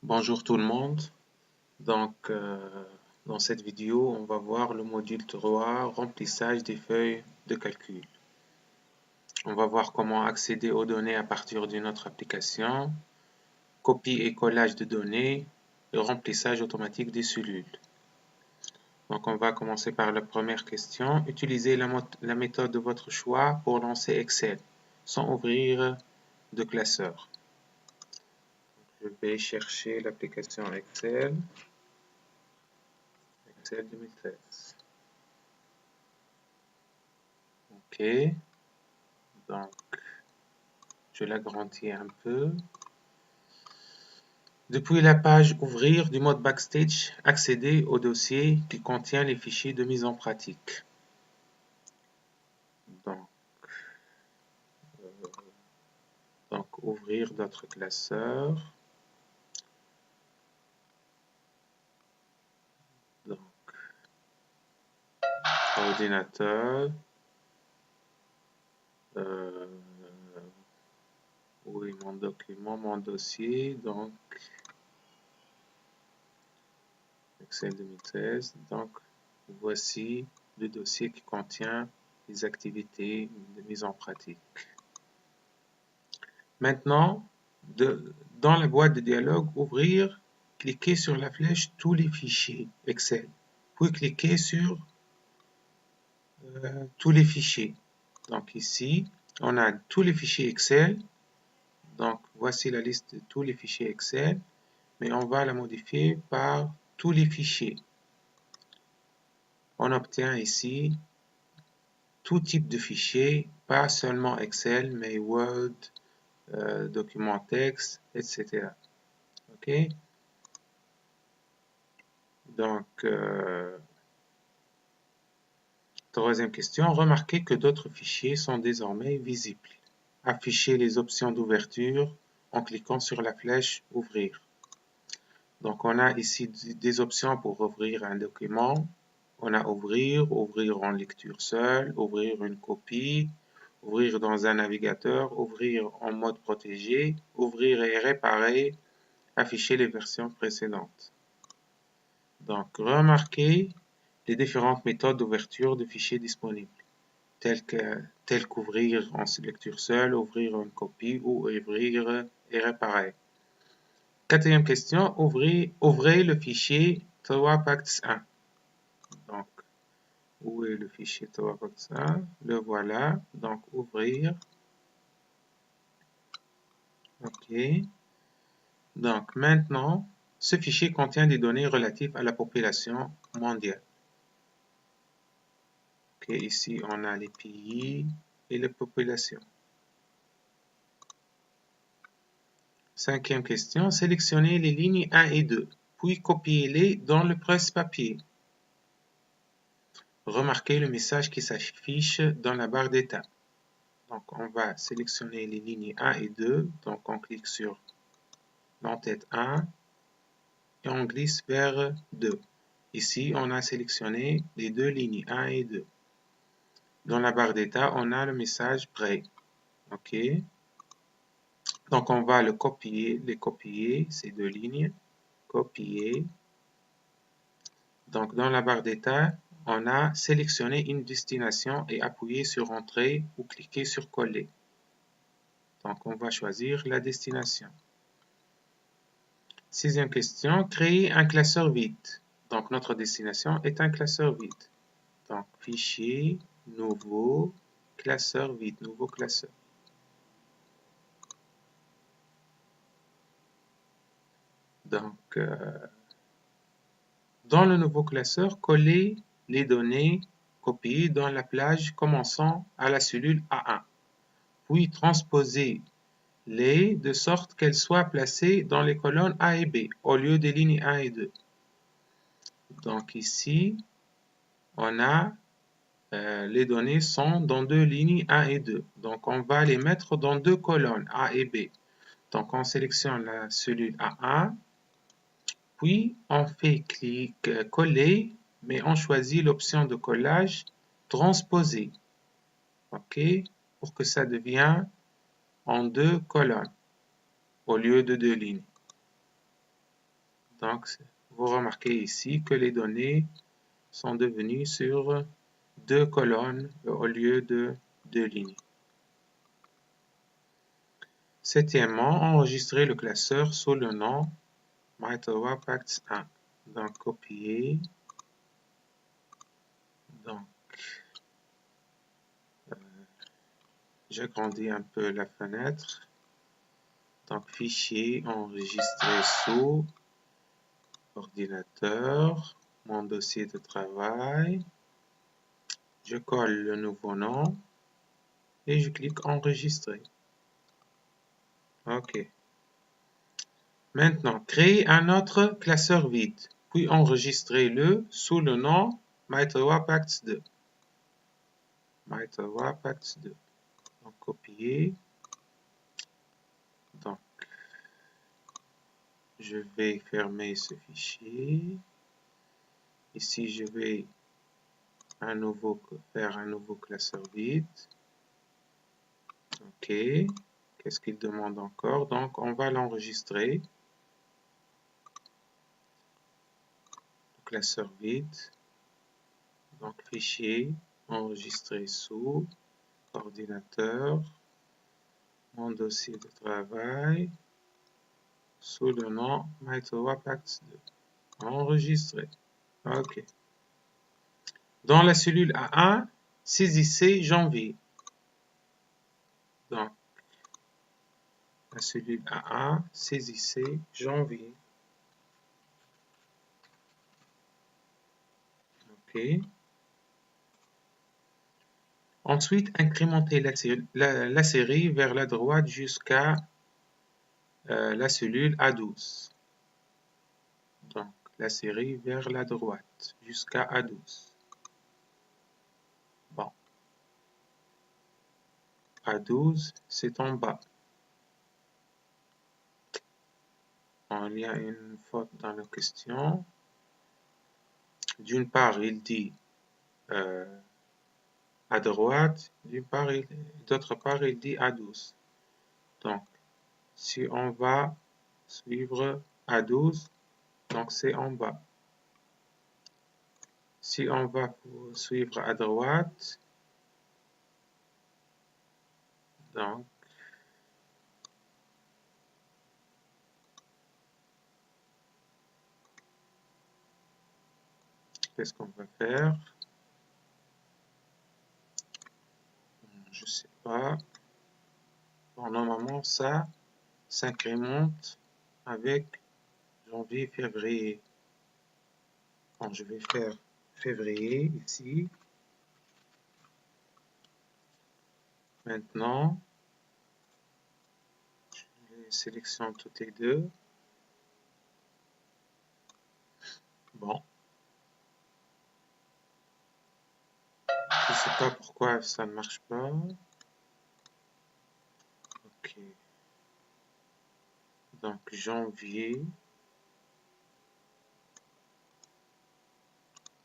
Bonjour tout le monde. Donc, dans cette vidéo, on va voir le module 3, remplissage des feuilles de calcul. On va voir comment accéder aux données à partir d'une autre application, copie et collage de données et remplissage automatique des cellules. Donc, on va commencer par la première question. Utilisez la méthode de votre choix pour lancer Excel sans ouvrir de classeur. Je vais chercher l'application Excel 2013. OK, donc je l'agrandis un peu. Depuis la page Ouvrir du mode Backstage, accédez au dossier qui contient les fichiers de mise en pratique. Donc, ouvrir d'autres classeurs. Donc, ordinateur. Où est mon document, mon dossier? Donc, Excel 2013. Donc, voici le dossier qui contient les activités de mise en pratique. Maintenant, dans la boîte de dialogue, ouvrir, cliquez sur la flèche tous les fichiers Excel, puis cliquez sur tous les fichiers. Donc ici, on a tous les fichiers Excel. Donc voici la liste de tous les fichiers Excel, mais on va la modifier par tous les fichiers. On obtient ici tout type de fichiers, pas seulement Excel, mais Word, document texte, etc. OK? Donc, troisième question, remarquez que d'autres fichiers sont désormais visibles. Affichez les options d'ouverture en cliquant sur la flèche Ouvrir. Donc, on a ici des options pour ouvrir un document. On a Ouvrir, Ouvrir en lecture seule, Ouvrir une copie, Ouvrir dans un navigateur, Ouvrir en mode protégé, Ouvrir et réparer, afficher les versions précédentes. Donc, remarquez les différentes méthodes d'ouverture de fichiers disponibles, telles qu'ouvrir en lecture seule, ouvrir une copie ou ouvrir et réparer. Quatrième question, ouvrez le fichier 3packs1. Donc, où est le fichier 3packs1? Le voilà. Donc, ouvrir. OK. Donc, maintenant, ce fichier contient des données relatives à la population mondiale. OK, ici, on a les pays et les populations. Cinquième question, sélectionnez les lignes 1 et 2, puis copiez-les dans le presse-papier. Remarquez le message qui s'affiche dans la barre d'état. Donc, on va sélectionner les lignes 1 et 2. Donc, on clique sur l'entête 1 et on glisse vers 2. Ici, on a sélectionné les deux lignes 1 et 2. Dans la barre d'état, on a le message prêt. OK. Donc, on va les copier, ces deux lignes. Copier. Donc, dans la barre d'état, on a sélectionné une destination et appuyé sur Entrée ou cliquer sur Coller. Donc, on va choisir la destination. Sixième question, créer un classeur vide. Donc, notre destination est un classeur vide. Donc, Fichier, Nouveau, Classeur vide, Nouveau classeur. Donc, dans le nouveau classeur, collez les données copiées dans la plage commençant à la cellule A1, puis transposez-les de sorte qu'elles soient placées dans les colonnes A et B au lieu des lignes 1 et 2. Donc ici, on a les données sont dans deux lignes A et 2. Donc on va les mettre dans deux colonnes A et B. Donc on sélectionne la cellule A1, puis on fait coller, mais on choisit l'option de collage transposer. OK, pour que ça devienne en deux colonnes au lieu de deux lignes. Donc, vous remarquez ici que les données sont devenues sur 2 colonnes au lieu de 2 lignes. Septièmement, enregistrer le classeur sous le nom MyTorahPacks1. Donc, copier. Donc, j'agrandis un peu la fenêtre. Donc, fichier enregistré sous ordinateur, mon dossier de travail. Je colle le nouveau nom et je clique enregistrer. OK. Maintenant, créer un autre classeur vide, puis enregistrez-le sous le nom MyTorahPacks2. MyTorahPacks2. Donc, copier. Donc, je vais fermer ce fichier. Ici, je vais faire un nouveau classeur vide. OK. Qu'est-ce qu'il demande encore? Donc, on va l'enregistrer. Classeur vide. Donc, fichier, enregistrer sous ordinateur, mon dossier de travail, sous le nom MyTorahPacks2. Enregistrer. OK. Dans la cellule A1, saisissez janvier. Donc, la cellule A1, saisissez janvier. OK. Ensuite, incrémentez la série vers la droite jusqu'à la cellule A12. Donc, la série vers la droite jusqu'à A12. Bon. A12, c'est en bas. Il y a une faute dans la question. D'une part, il dit à droite, d'autre part, il dit A12. Donc, si on va suivre A12, donc c'est en bas. Si on va suivre à droite, donc qu'est-ce qu'on va faire? Je sais pas. Bon, normalement, ça s'incrémente avec janvier, février. Bon, je vais faire février ici. Maintenant, je les sélectionne toutes les deux. Bon. Je ne sais pas pourquoi ça ne marche pas. Ok. Donc, janvier.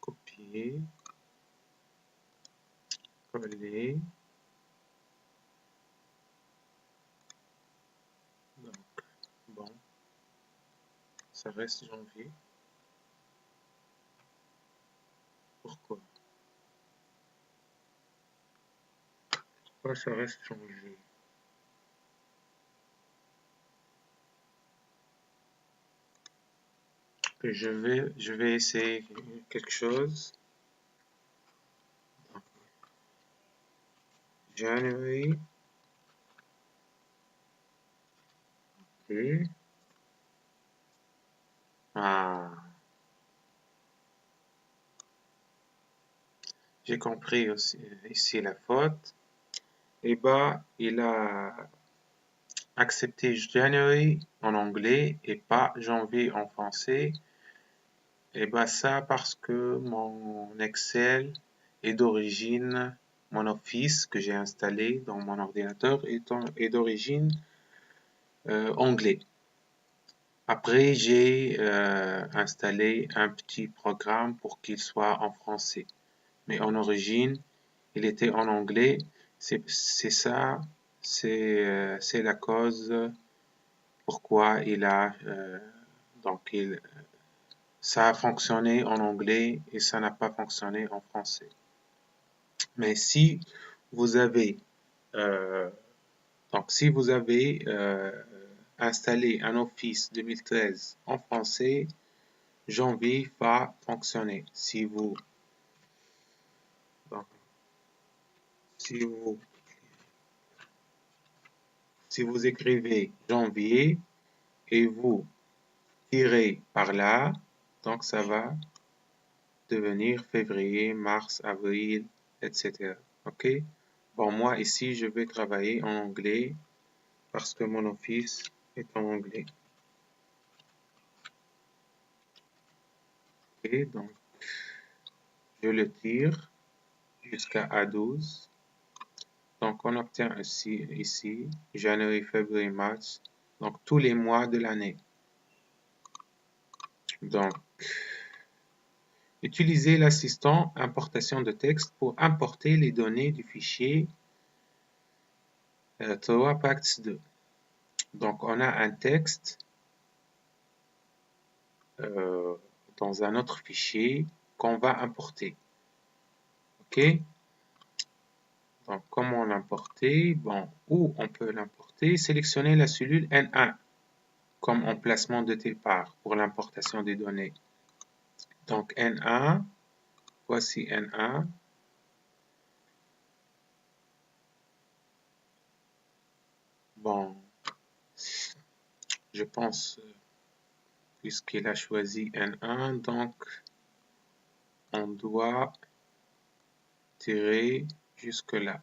Copier. Coller. Donc, bon. Ça reste janvier. Pourquoi? Pourquoi ça reste janvier? Que je vais essayer quelque chose. January. Et j'ai compris aussi, ici la faute. Et bah, il a accepté January en anglais et pas janvier en français. Et bah ça parce que mon Excel est d'origine, mon Office que j'ai installé dans mon ordinateur est d'origine anglais. Après, j'ai installé un petit programme pour qu'il soit en français. Mais en origine, il était en anglais. C'est ça, c'est la cause pourquoi il a Donc, ça a fonctionné en anglais et ça n'a pas fonctionné en français. Mais si vous avez, installé un Office 2013 en français, janvier va fonctionner. Si vous écrivez janvier et vous tirez par là, donc ça va devenir février, mars, avril, etc. OK? Bon, moi ici, je vais travailler en anglais parce que mon office est en anglais. OK, donc je le tire jusqu'à A12. Donc on obtient ici janvier, février, mars, donc tous les mois de l'année. Donc, utilisez l'assistant importation de texte pour importer les données du fichier TOA Pacts 2. Donc, on a un texte dans un autre fichier qu'on va importer. OK? Donc, comment l'importer? Bon, où on peut l'importer? Sélectionnez la cellule N1 comme emplacement de départ pour l'importation des données. Donc, N1, voici N1. Bon, je pense, puisqu'il a choisi N1, donc on doit tirer jusque là.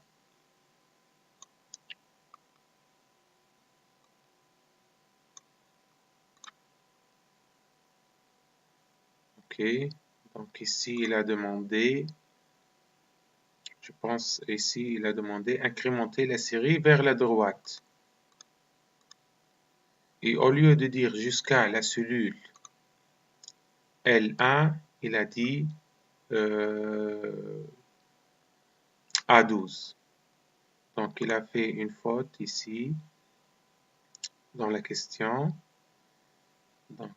OK, donc ici il a demandé, je pense ici il a demandé incrémenter la série vers la droite. Et au lieu de dire jusqu'à la cellule L1, il a dit A12. Donc il a fait une faute ici dans la question. Donc,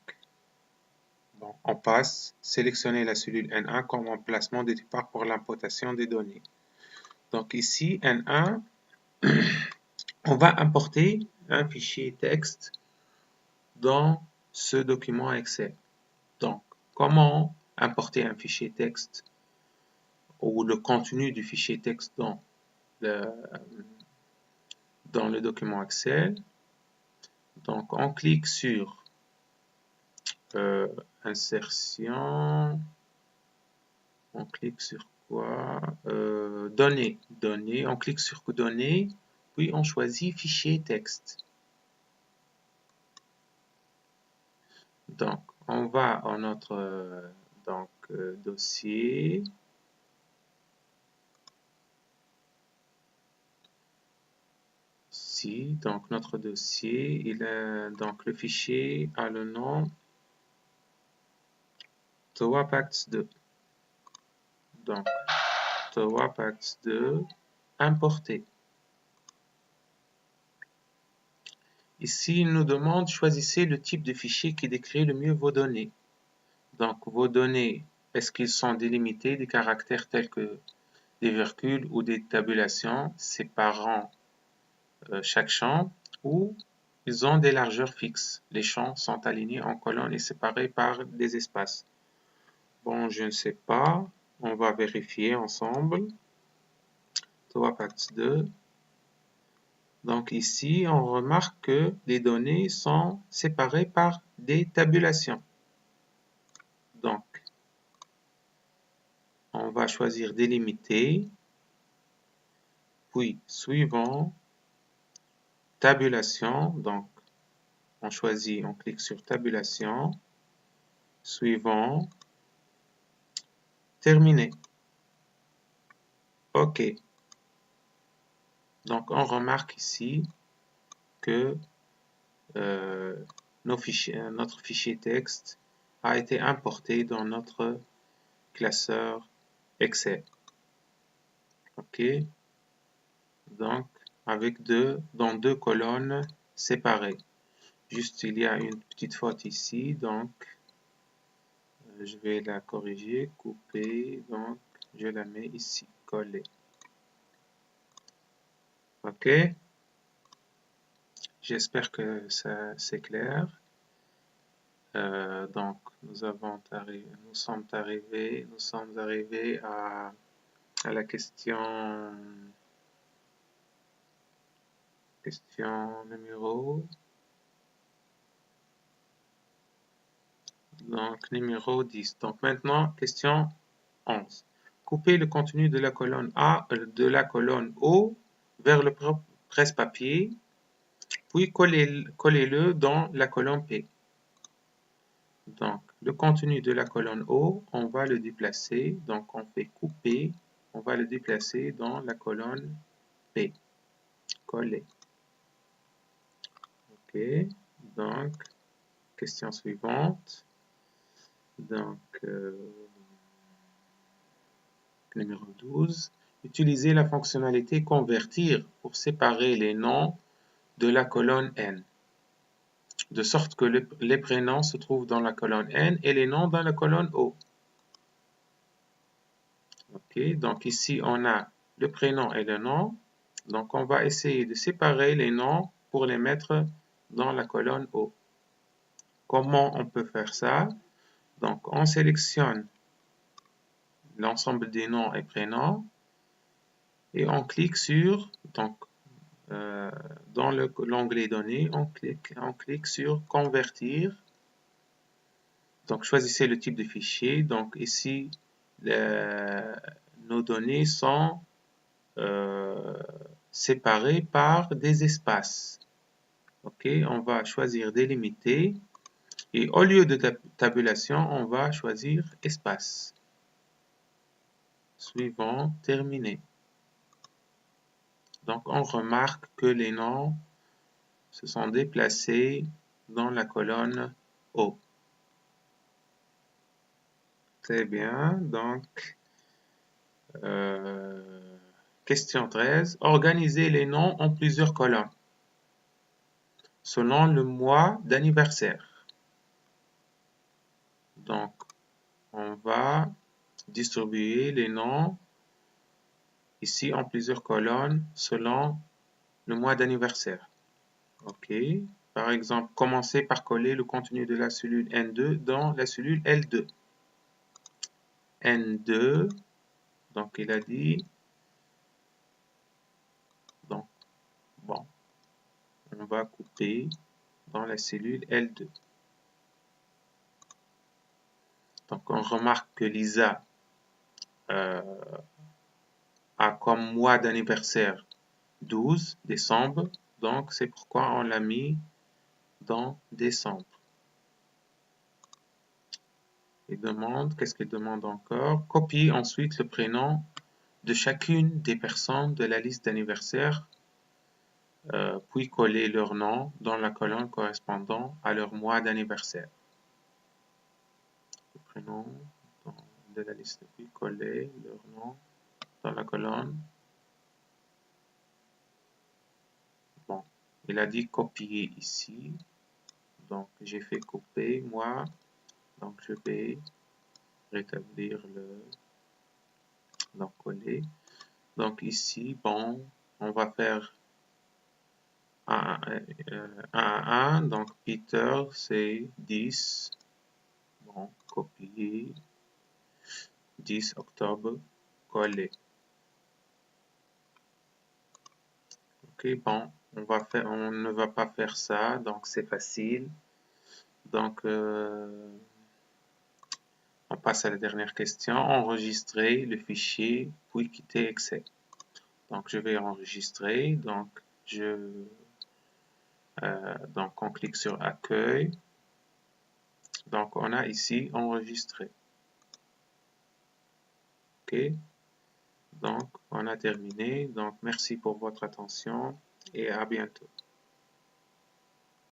bon, on passe, sélectionner la cellule N1 comme emplacement de départ pour l'importation des données. Donc ici, N1, on va importer un fichier texte dans ce document Excel. Donc, comment importer un fichier texte ou le contenu du fichier texte dans le document Excel? Donc, on clique sur insertion, on clique sur quoi? Données, on clique sur données, puis on choisit fichier texte. Donc, on va en notre dossier. Ici, donc notre dossier, donc le fichier a le nom TOA Pacts 2. Donc, TOA Pacts 2, importer. Ici, il nous demande choisissez le type de fichier qui décrit le mieux vos données. Donc, vos données, est-ce qu'ils sont délimités des caractères tels que des virgules ou des tabulations séparant chaque champ, ou ils ont des largeurs fixes. Les champs sont alignés en colonnes et séparés par des espaces. Bon, je ne sais pas. On va vérifier ensemble. TOA Pacts 2. Donc ici, on remarque que les données sont séparées par des tabulations. Donc, on va choisir délimiter, puis suivant, tabulation. Donc, on choisit, on clique sur tabulation, suivant, terminé. OK. Donc, on remarque ici que notre fichier texte a été importé dans notre classeur Excel. OK. Donc, avec dans deux colonnes séparées. Juste, il y a une petite faute ici, donc je vais la corriger, couper, donc je la mets ici, coller. OK? J'espère que ça c'est clair. Donc nous sommes arrivés à la question numéro 10. Donc maintenant, question 11. Coupez le contenu de la colonne A de la colonne O vers le presse-papier, puis collez-le dans la colonne P. Donc, le contenu de la colonne O, on va le déplacer. Donc, on fait couper, on va le déplacer dans la colonne P. Coller. OK. Donc, question suivante. Donc, numéro 12. Utilisez la fonctionnalité convertir pour séparer les noms de la colonne N, de sorte que les prénoms se trouvent dans la colonne N et les noms dans la colonne O. OK, donc ici on a le prénom et le nom. Donc on va essayer de séparer les noms pour les mettre dans la colonne O. Comment on peut faire ça? Donc on sélectionne l'ensemble des noms et prénoms et on clique sur, donc dans l'onglet données, on clique sur convertir. Donc choisissez le type de fichier. Donc ici, nos données sont séparées par des espaces. OK, on va choisir délimiter et au lieu de tabulation, on va choisir espace. Suivant, terminé. Donc on remarque que les noms se sont déplacés dans la colonne O. Très bien, donc question 13. Organisez les noms en plusieurs colonnes selon le mois d'anniversaire. Donc, on va distribuer les noms ici en plusieurs colonnes selon le mois d'anniversaire. OK. Par exemple, commencez par coller le contenu de la cellule N2 dans la cellule L2. N2, donc il a dit, donc, bon, on va couper dans la cellule L2. Donc on remarque que Lisa a comme mois d'anniversaire 12 décembre, donc c'est pourquoi on l'a mis dans décembre. Il demande, qu'est-ce qu'il demande encore? Copier ensuite le prénom de chacune des personnes de la liste d'anniversaire, puis coller leur nom dans la colonne correspondant à leur mois d'anniversaire. Le prénom de la liste, puis coller leur nom dans la colonne. Bon, il a dit copier ici, donc j'ai fait couper moi, donc je vais rétablir donc coller. Donc ici, bon, on va faire 1 à 1, donc Peter c'est 10, bon, copier, 10 octobre, coller. Ok, bon, on ne va pas faire ça, donc c'est facile. Donc, on passe à la dernière question. Enregistrer le fichier, puis quitter Excel. Donc, je vais enregistrer. Donc, donc on clique sur Accueil. Donc, on a ici enregistré. OK. Donc, on a terminé. Donc, merci pour votre attention et à bientôt.